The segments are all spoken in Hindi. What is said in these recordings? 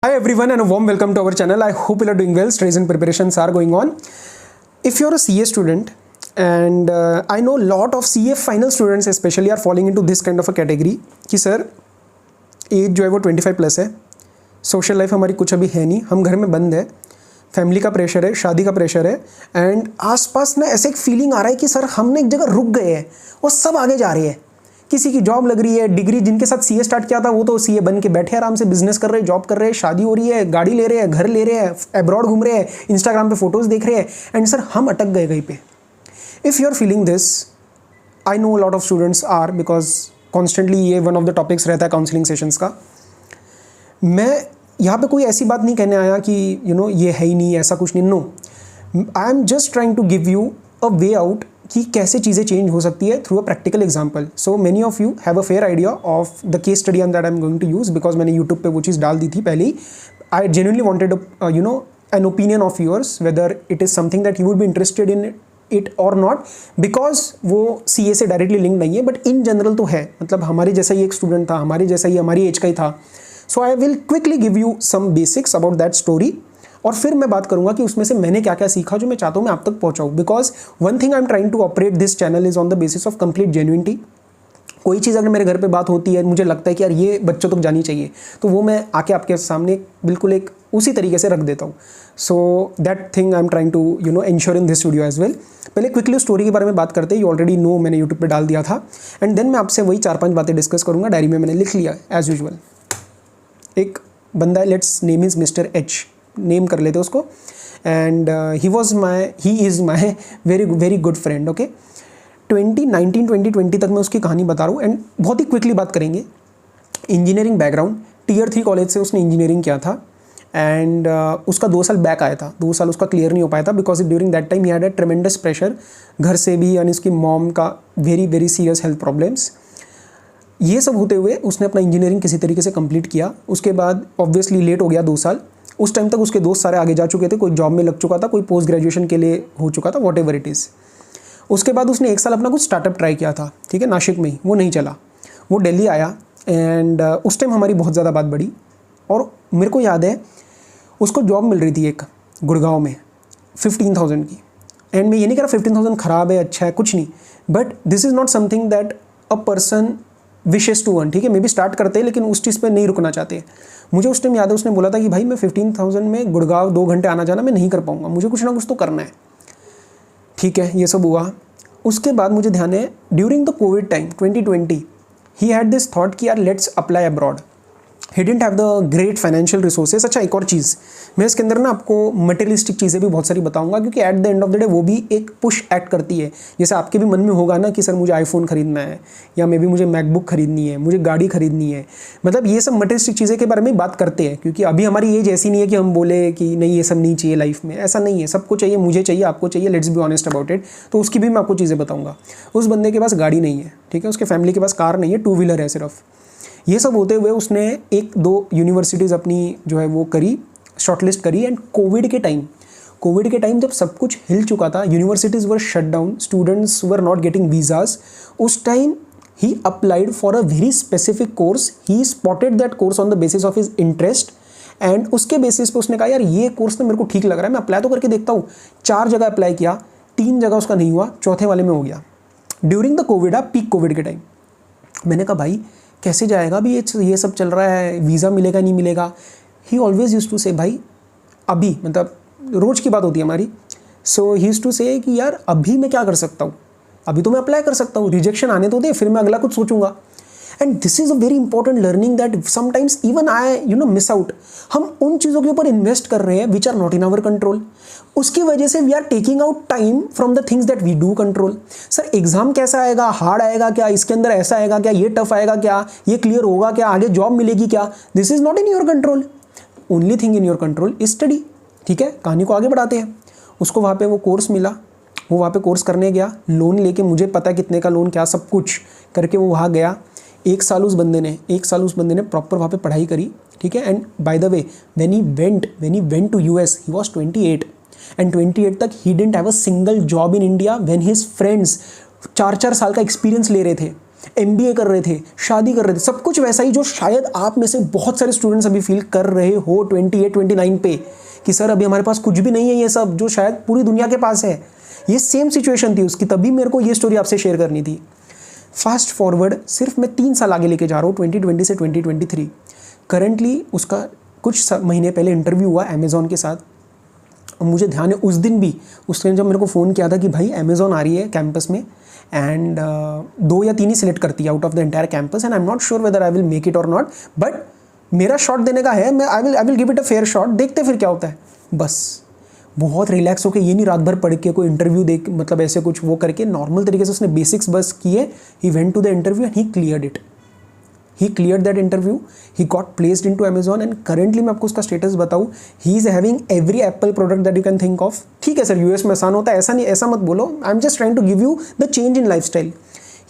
Hi everyone and a warm welcome to our channel. I hope you are doing well. Studies and preparations are going on. If you're a CA student and I know lot of CA final students especially are falling into this kind of a category कि सर एज जो है वो 25 प्लस है, सोशल लाइफ हमारी कुछ अभी है नहीं, हम घर में बंद है, फैमिली का प्रेशर है, शादी का प्रेशर है एंड आसपास ना ऐसे एक फीलिंग आ रहा है कि सर हमने एक जगह रुक गए हैं और सब आगे जा रही है। किसी की जॉब लग रही है, डिग्री जिनके साथ सीए स्टार्ट किया था वो तो सीए बन के बैठे आराम से बिजनेस कर रहे हैं, जॉब कर रहे हैं, शादी हो रही है, गाड़ी ले रहे हैं, घर ले रहे हैं, अब्रॉड घूम रहे हैं, इंस्टाग्राम पे फोटोज देख रहे हैं एंड सर हम अटक गए कहीं पे। If you are feeling this, I know lot of students are, because constantly ये वन ऑफ द टॉपिक्स रहता है काउंसलिंग सेशंस का। मैं यहाँ पे कोई ऐसी बात नहीं कहने आया कि ये है ही नहीं, ऐसा कुछ नहीं, no, I am just trying to give you a way out कि कैसे चीज़ें चेंज हो सकती है through a practical example. So many of you have a fair idea of the case study and that I am going to use, because मैंने यूट्यूब पे वो चीज़ डाल दी थी पहले ही। I genuinely wanted an opinion of yours whether it is something that you would be interested in it और नॉट, बिकॉज वो सीए से डायरेक्टली लिंक नहीं है, बट इन जनरल तो है, मतलब हमारे जैसा ही एक स्टूडेंट था, हमारे जैसा ही हमारी एज का ही था। So I will quickly give you some basics about that story और फिर मैं बात करूंगा कि उसमें से मैंने क्या क्या सीखा जो मैं चाहता हूँ मैं आप तक पहुँचाऊँ, because one thing I am trying to operate this channel is on the basis of complete genuinity. कोई चीज़ अगर मेरे घर पे बात होती है, मुझे लगता है कि यार ये बच्चों तक जानी चाहिए, तो वो मैं आके आपके सामने बिल्कुल एक उसी तरीके से रख देता हूँ। So that thing I am trying to ensure in this video as well. पहले क्विकली स्टोरी के बारे में बात करते हैं, यू ऑलरेडी नो, मैंने यूट्यूब पे डाल दिया था एंड देन मैं आपसे वही 4-5 बातें डिस्कस करूँगा, डायरी में मैंने लिख लिया एज यूजुअल। एक बंदा है, let's name is mister H, name कर लेते उसको, and he is my very good friend. Okay, 2019-2020 तक मैं उसकी कहानी बता रहा हूँ एंड बहुत ही क्विकली बात करेंगे। इंजीनियरिंग बैकग्राउंड, टीयर 3 कॉलेज से उसने इंजीनियरिंग किया था एंड उसका 2 साल बैक आया था, 2 साल उसका क्लियर नहीं हो पाया था because during that time he had a ट्रेमेंडस pressure घर से भी, यानी उसकी मॉम का वेरी सीरियस हेल्थ प्रॉब्लम्स। ये सब होते हुए उसने अपना इंजीनियरिंग किसी तरीके से कंप्लीट किया। उसके बाद ऑब्वियसली लेट हो गया 2 साल। उस टाइम तक उसके दोस्त सारे आगे जा चुके थे, कोई जॉब में लग चुका था, कोई पोस्ट ग्रेजुएशन के लिए हो चुका था, वॉट एवर इट इज़। उसके बाद उसने 1 साल अपना कुछ स्टार्टअप ट्राई किया था, ठीक है, नासिक में ही, वो नहीं चला, वो दिल्ली आया एंड उस टाइम हमारी बहुत ज़्यादा बात बढ़ी और मेरे को याद है उसको जॉब मिल रही थी एक गुड़गांव में 15,000 की। एंड मैं ये नहीं कह रहा 15,000 ख़राब है, अच्छा है, कुछ नहीं, but this is not something that a person wishes to earn, ठीक है, मे बी स्टार्ट करते हैं लेकिन उस चीज़ पे नहीं रुकना चाहते। मुझे उस टाइम याद है उसने बोला था कि भाई मैं 15,000 में गुड़गांव 2 घंटे आना जाना मैं नहीं कर पाऊँगा, मुझे कुछ ना कुछ तो करना है। ठीक है, ये सब हुआ। उसके बाद मुझे ध्यान है during the Covid time 2020 he had this thought कि यार let's apply abroad. He didn't have the great financial resources. अच्छा, एक और चीज़ मैं इसके अंदर ना आपको मटेरियलिस्टिक चीज़ें भी बहुत सारी बताऊंगा, क्योंकि eight the end of the day वो भी एक पुश एक्ट करती है। जैसे आपके भी मन में होगा ना कि सर मुझे आईफोन खरीदना है, या मे बी मुझे मैकबुक खरीदनी है, मुझे गाड़ी खरीदनी है, मतलब ये सब मटेरियलिस्टिक चीज़ें के बारे में बात करते हैं, क्योंकि अभी हमारी एज ऐसी नहीं है कि हम बोले कि नहीं ये सब नहीं चाहिए लाइफ में, ऐसा नहीं है, सबको चाहिए, मुझे चाहिए, आपको चाहिए, let's be honest about it. तो उसकी भी मैं आपको चीज़ें बताऊँगा। उस बंदे के पास गाड़ी नहीं है, ठीक है, उसके फैमिली के पास कार नहीं है, 2 व्हीलर है सिर्फ। ये सब होते हुए उसने 1-2 यूनिवर्सिटीज़ अपनी जो है वो करी, शॉर्टलिस्ट करी एंड कोविड के टाइम जब सब कुछ हिल चुका था, universities were shut down, students were not getting visas, उस टाइम ही applied for a very specific course. He spotted that course on the basis of his interest and उसके बेसिस पे उसने कहा यार ये कोर्स तो मेरे को ठीक लग रहा है, मैं अप्लाई तो करके देखता हूँ। 4 जगह अप्लाई किया, 3 जगह उसका नहीं हुआ, चौथे वाले में हो गया during the Covid, peak Covid के टाइम। मैंने कहा भाई कैसे जाएगा अभी, ये सब चल रहा है, वीज़ा मिलेगा नहीं मिलेगा। ही ऑलवेज यूज टू से भाई अभी, मतलब रोज़ की बात होती है हमारी, सो ही यूज टू से कि यार अभी मैं क्या कर सकता हूँ, अभी तो मैं अप्लाई कर सकता हूँ, रिजेक्शन आने तो दे, फिर मैं अगला कुछ सोचूंगा। And this is a very important learning that sometimes even I miss out. हम उन चीज़ों के ऊपर इन्वेस्ट कर रहे हैं which are not in our control, उसकी वजह से we are taking out time from the things that we do control. Sir exam कैसा आएगा, हार्ड आएगा क्या, इसके अंदर ऐसा आएगा क्या, ये टफ आएगा क्या, ये क्लियर होगा क्या, आगे जॉब मिलेगी क्या, this is not in your control. Only thing in your control is study. ठीक है, कहानी को आगे बढ़ाते हैं। उसको वहाँ पे वो कोर्स मिला, वो वहाँ पे कोर्स करने गया, लोन लेके, मुझे पता है कितने का लोन, क्या सब कुछ करके वो वहाँ गया। 1 साल उस बंदे ने प्रॉपर वहाँ पे पढ़ाई करी, ठीक है। And by the way when he went to US he was 28 and 28 तक he didn't have a single job in India when his friends 4-4 साल का एक्सपीरियंस ले रहे थे। MBA कर रहे थे, शादी कर रहे थे, सब कुछ वैसा ही जो शायद आप में से बहुत सारे स्टूडेंट्स अभी फील कर रहे हो 28-29 पे कि सर अभी हमारे पास कुछ भी नहीं है, ये सब जो शायद पूरी दुनिया के पास है। ये सेम सिचुएशन थी उसकी, तभी मेरे को ये स्टोरी आपसे शेयर करनी थी। फास्ट फॉरवर्ड सिर्फ मैं 3 साल आगे लेके जा रहा हूँ, 2020 से 2023। करंटली उसका कुछ महीने पहले इंटरव्यू हुआ अमेज़ॉन के साथ। मुझे ध्यान है उस दिन भी उसने जब मेरे को फ़ोन किया था कि भाई अमेज़ॉन आ रही है कैंपस में, एंड 2 या 3 ही सिलेक्ट करती है out of the entire campus, and I am not sure whether I will make it और नॉट, बट मेरा शॉट देने का है, मैं I will give it a fair shot, देखते फिर क्या होता है। बस बहुत रिलैक्स होकर, ये नहीं रात भर पढ़ के कोई इंटरव्यू देख, मतलब ऐसे कुछ वो करके, नॉर्मल तरीके से उसने बेसिक्स बस किए। He went to the interview and he cleared it, he cleared that interview, he got placed into Amazon, and currently मैं आपको उसका स्टेटस बताऊँ, he is having every Apple product that you can think of. ठीक है सर, यूएस में आसान होता है, ऐसा नहीं, ऐसा मत बोलो, I am just trying to give you the change in lifestyle.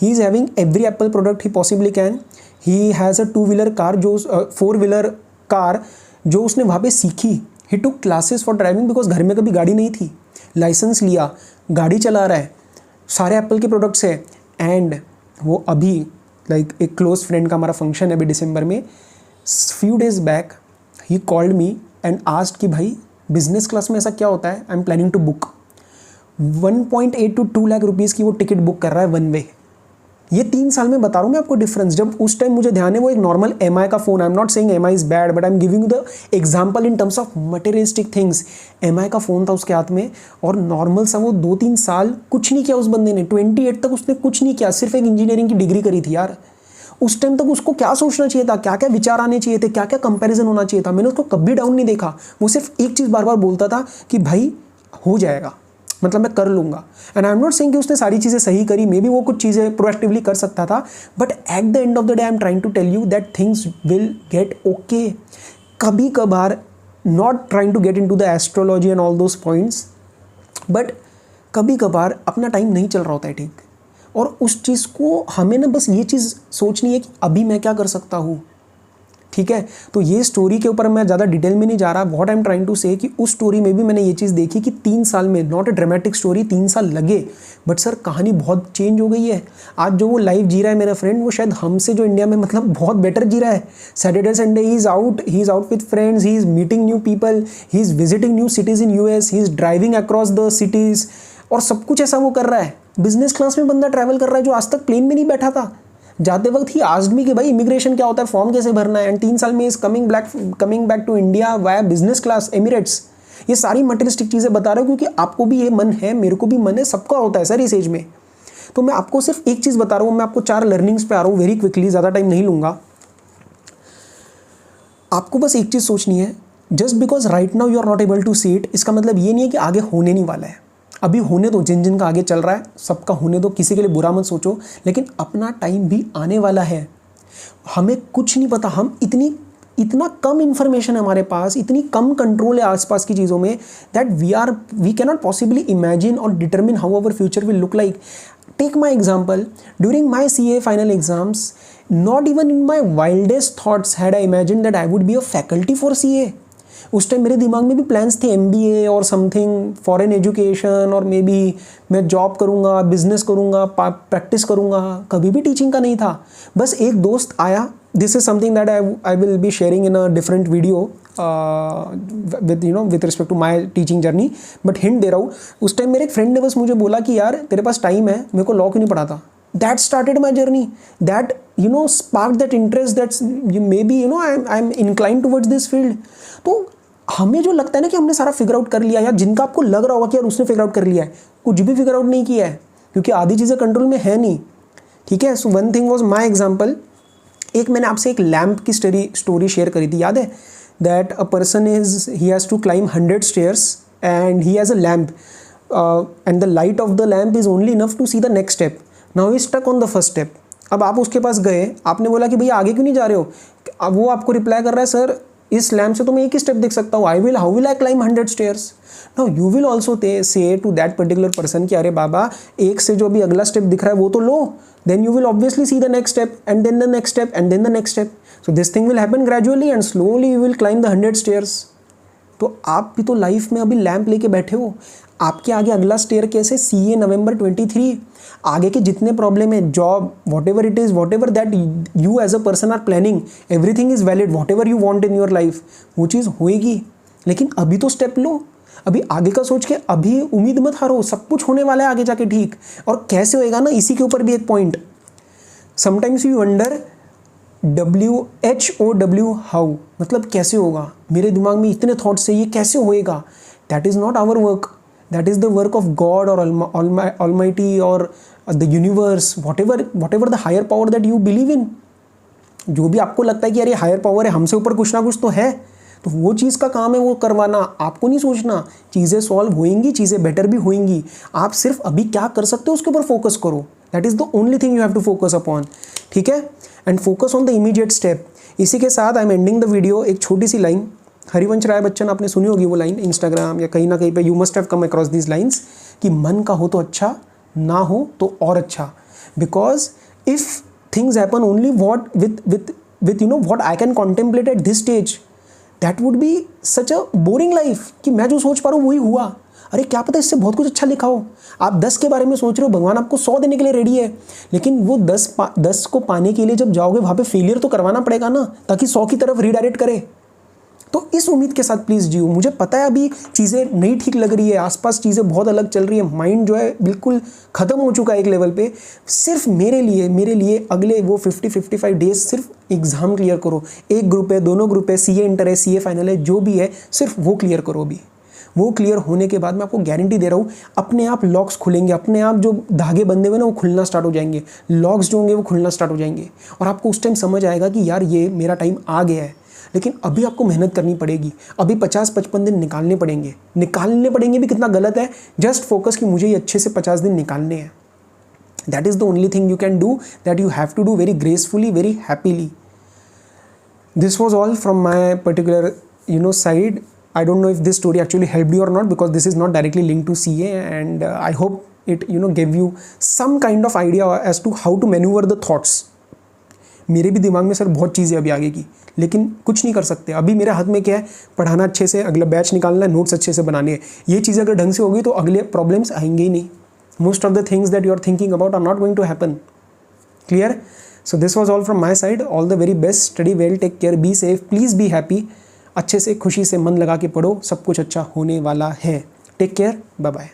He is having every Apple product he possibly can. He has a two wheeler car, जो 4-व्हीलर कार जो उसने वहाँ पे सीखी। He took classes for driving because घर में कभी गाड़ी नहीं थी, लाइसेंस लिया, गाड़ी चला रहा है, सारे एप्पल के प्रोडक्ट्स है। एंड वो अभी एक क्लोज फ्रेंड का हमारा फंक्शन है अभी दिसंबर में, few days back he called me and asked कि भाई बिजनेस क्लास में ऐसा क्या होता है, I am planning to book. 1.8 to 2 lakh rupees की वो टिकट बुक कर रहा है वन वे। ये 3 साल में बता रहा हूँ मैं आपको डिफरेंस। जब उस टाइम मुझे ध्यान है वो एक नॉर्मल MI का phone, I am not saying MI is bad, but I am giving you the example in terms of materialistic things. MI का फ़ोन था उसके हाथ में, और नॉर्मल सा वो 2-3 साल कुछ नहीं किया उस बंदे ने। 28 तक उसने कुछ नहीं किया, सिर्फ एक इंजीनियरिंग की डिग्री करी थी यार। उस टाइम तक उसको क्या सोचना चाहिए था, क्या क्या विचार आने चाहिए थे, क्या क्या कंपैरिजन होना चाहिए था, मैंने उसको कभी डाउन नहीं देखा। वो सिर्फ एक चीज़ बार बार बोलता था कि भाई हो जाएगा, मतलब मैं कर लूँगा। And I am not saying कि उसने सारी चीज़ें सही करी, मे बी वो कुछ चीज़ें प्रोएक्टिवली कर सकता था, but at the end of the day I am trying to tell you that things will get okay. कभी कभार, not trying to get into the astrology and all those points, but कभी कभार अपना टाइम नहीं चल रहा होता है ठीक, और उस चीज़ को हमें ना बस ये चीज़ सोचनी है कि अभी मैं क्या कर सकता हूँ। ठीक है, तो ये स्टोरी के ऊपर मैं ज़्यादा डिटेल में नहीं जा रहा। What I am trying to say कि उस स्टोरी में भी मैंने ये चीज़ देखी कि 3 साल में, नॉट अ ड्रामेटिक स्टोरी, 3 साल लगे, बट सर कहानी बहुत चेंज हो गई है। आज जो वो लाइफ जी रहा है मेरा फ्रेंड, वो शायद हमसे जो इंडिया में मतलब बहुत बेटर जी रहा है। Saturday Sunday he is out with friends, he is meeting new people, he is visiting new cities in US, he is driving across the cities, और सब कुछ ऐसा वो कर रहा है। बिजनेस क्लास में बंदा ट्रैवल कर रहा है जो आज तक प्लेन में नहीं बैठा था। जाते वक्त ही आस्क्ड मी कि भाई इमिग्रेशन क्या होता है, फॉर्म कैसे भरना है, एंड 3 साल में is coming back to India via business class Emirates. ये सारी मटेरियलिस्टिक चीज़ें बता रहा हूँ क्योंकि आपको भी ये मन है, मेरे को भी मन है, सबका होता है सर इस एज में। तो मैं आपको सिर्फ एक चीज़ बता रहा हूँ, मैं आपको 4 लर्निंग्स पे आ रहा हूँ वेरी क्विकली, ज़्यादा टाइम नहीं लूँगा। आपको बस एक चीज़ सोचनी है, just because right now you are not able to see it, इसका मतलब ये नहीं है कि आगे होने नहीं वाला है। अभी होने दो, जिन जिन का आगे चल रहा है सबका होने दो, किसी के लिए बुरा मत सोचो, लेकिन अपना टाइम भी आने वाला है। हमें कुछ नहीं पता, हम इतना कम इन्फॉर्मेशन है हमारे पास, इतनी कम कंट्रोल है आसपास की चीज़ों में, that we can not possibly imagine और determine how our future will look like. Take my example, during my CA final exams, not even in my wildest thoughts had I imagine that I would be a faculty for CA। उस टाइम मेरे दिमाग में भी प्लान्स थे, MBA और समथिंग, फॉरेन एजुकेशन, और मे बी मैं जॉब करूँगा, बिजनेस करूँगा, प्रैक्टिस करूँगा, कभी भी टीचिंग का नहीं था। बस एक दोस्त आया, this is something that I will be sharing in a different video with respect to my teaching journey, but hint दे रहा हूँ। उस टाइम मेरे एक फ्रेंड ने बस मुझे बोला कि यार तेरे पास टाइम है, मेरे को लॉ क्यों नहीं पढ़ाता। That started my journey. That sparked that interest. That's maybe I'm inclined towards this field. तो हमें जो लगता है ना कि हमने सारा फिगर आउट कर लिया, या जिनका आपको लग रहा होगा कि यार उसने फिगर आउट कर लिया है, कुछ भी फिगर आउट नहीं किया है, क्योंकि आधी चीज़ें कंट्रोल में है नहीं। ठीक है, so one thing was my example. एक मैंने आपसे एक लैम्प की स्टोरी शेयर करी थी, याद है? That a person he has to climb 100 stairs and he has a lamp and the light of the lamp is only enough to see the next step. Now he stuck on the first step. अब आप उसके पास गए, आपने बोला कि भैया आगे क्यों नहीं जा रहे हो? अब वो आपको रिप्लाई कर रहा है, सर इस लैम्प से तो मैं एक ही स्टेप देख सकता हूँ, how will I climb 100 stairs. Now you will also say to that particular person कि अरे बाबा, एक से जो अभी अगला स्टेप दिख रहा है वो तो लो, then you will obviously see the next step and then the next step and then the next step. So this thing will happen gradually and slowly you will climb the 100 stairs. तो आप भी तो लाइफ में अभी लैम्प लेके बैठे हो, आपके आगे अगला स्टेयर केस है CA नवंबर 23। आगे के जितने प्रॉब्लम है, job, whatever it is, whatever that you as a person are planning, everything is valid, whatever you want in your life, वो चीज़ होएगी। लेकिन अभी तो स्टेप लो, अभी आगे का सोच के अभी उम्मीद मत हारो, सब कुछ होने वाला है आगे जाके ठीक। और कैसे होएगा ना, इसी के ऊपर भी एक point, sometimes you wonder WHOW how, मतलब कैसे होगा, मेरे दिमाग में इतने थॉट्स है, ये कैसे होएगा। That is not our work, that is the work of God और ऑलमाइटी और the universe, whatever the higher power that you believe in. जो भी आपको लगता है कि अरे हायर पावर है, हमसे ऊपर कुछ ना कुछ तो है, तो वो चीज़ का काम है वो करवाना। आपको नहीं सोचना, चीज़ें सॉल्व होएंगी, चीज़ें बेटर भी होएंगी। आप सिर्फ अभी क्या कर सकते हो उसके ऊपर फोकस करो, that is the only thing you have to focus upon, ठीक है। And focus on the immediate step. इसी के साथ I am ending the video. एक छोटी सी लाइन, हरिवंश राय बच्चन, आपने सुनी होगी वो लाइन, इंस्टाग्राम या कहीं ना कहीं पे you must have come across this lines, कि मन का हो तो अच्छा, ना हो तो और अच्छा। Because if things happen only what with you know what I can contemplate at this stage, that would be such a boring life, कि मैं जो सोच पा रहा हूँ वही हुआ। अरे क्या पता इससे बहुत कुछ अच्छा लिखा हो। आप 10 के बारे में सोच रहे हो, भगवान आपको 100 देने के लिए रेडी है, लेकिन वो 10 को पाने के लिए जब जाओगे वहाँ पे फेलियर तो करवाना पड़ेगा ना, ताकि 100 की तरफ रीडायरेक्ट करे। तो इस उम्मीद के साथ प्लीज़ जियो। मुझे पता है अभी चीज़ें नहीं ठीक लग रही है, आसपास चीज़ें बहुत अलग चल रही है, माइंड जो है बिल्कुल ख़त्म हो चुका है एक लेवल पे। सिर्फ मेरे लिए अगले वो 50-55 डेज सिर्फ एग्ज़ाम क्लियर करो। एक ग्रुप है, दोनों ग्रुप है, CA इंटर है, CA फाइनल है, जो भी है सिर्फ वो क्लियर करो अभी। वो क्लियर होने के बाद मैं आपको गारंटी दे रहा हूँ, अपने आप लॉक्स खुलेंगे, अपने आप जो धागे बंधे हुए ना वो खुलना स्टार्ट हो जाएंगे, लॉक्स जो होंगे वो खुलना स्टार्ट हो जाएंगे। और आपको उस टाइम समझ आएगा कि यार ये मेरा टाइम आ गया है। लेकिन अभी आपको मेहनत करनी पड़ेगी, अभी 50-55 दिन निकालने पड़ेंगे भी कितना गलत है। जस्ट फोकस कि मुझे ये अच्छे से 50 दिन निकालने हैं। That is the only thing you can do, that you have to do very gracefully, very happily. This was all from my particular side. I don't know if this story actually helped you or not, because this is not directly linked to CA, and I hope it gave you some kind of idea as to how to maneuver the thoughts. मेरे भी दिमाग में सर बहुत चीज़ें अभी आगे की, लेकिन कुछ नहीं कर सकते। अभी मेरे हाथ में क्या है, पढ़ाना अच्छे से, अगला बैच निकालना है, नोट्स अच्छे से बनाने हैं। ये चीज़ें अगर ढंग से होगी तो अगले प्रॉब्लम्स आएंगे ही नहीं। Most of the things that you are thinking about are not going to happen. Clear? So this was all from my side. All the very best, study well, take care, be safe, please be happy. अच्छे से खुशी से मन लगा के पढ़ो, सब कुछ अच्छा होने वाला है। Take care, bye bye.